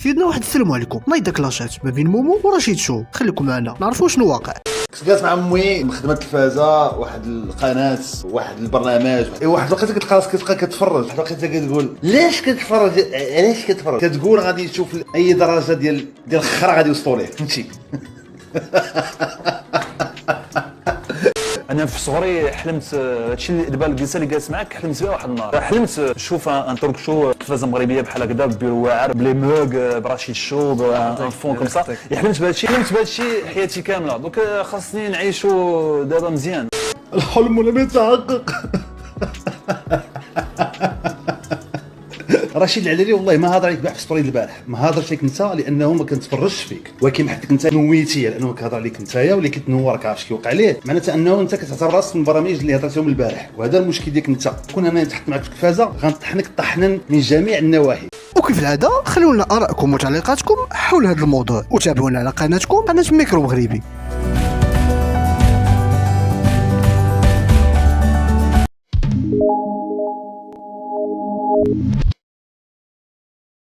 سيدنا واحد السلام عليكم، نايض كلاشات ما بين مومو ورشيد شو. خليكم معنا نعرفوا شنو واقع. كنت جالس مع امي مخدمه التلفازه، واحد القناه، واحد البرنامج، واحد الوقيته كتلقى راسك كتفرج، واحد الوقيته كتقول علاش كتفرج، علاش كتفرج، كتقول غادي تشوف اي درجه ديال الخرا غادي يوصلوا ليه، فهمتي؟ انا في صغري حلمت هادشي اللي دابا الجلسه اللي جالس معاك حلمت بها واحد النهار. حلمت نشوف ان توك شو تلفازه مغربيه بحال هكذا ببيرو واعر بلي موغ برشيد شو ان فون كوم سا. حلمت بهادشي حياتي كامله، دونك خاصني نعيشو دابا مزيان. الحلم لم يتحقق. رشيد العلالي والله ما هضر عليك بها في ستوري البارح، ما هضرش عليك انت لانه ما كنتفرجش فيك، ولكن حيت انت نويتيه لانه كيهضر عليك نتايا واللي كتنورك عارف شكي وقع ليه، معناتها انه انت كتعتبر راسك من البرامج اللي هضرتهم البارح، وهذا المشكل ديالك انت. كون انا نتحط معك في التلفازه غنطحنك طحنا من جميع النواحي. وكيف العاده خلونا ارائكم وتعليقاتكم حول هذا الموضوع، وتابعونا على قناتكم قناه ميكرو مغربي.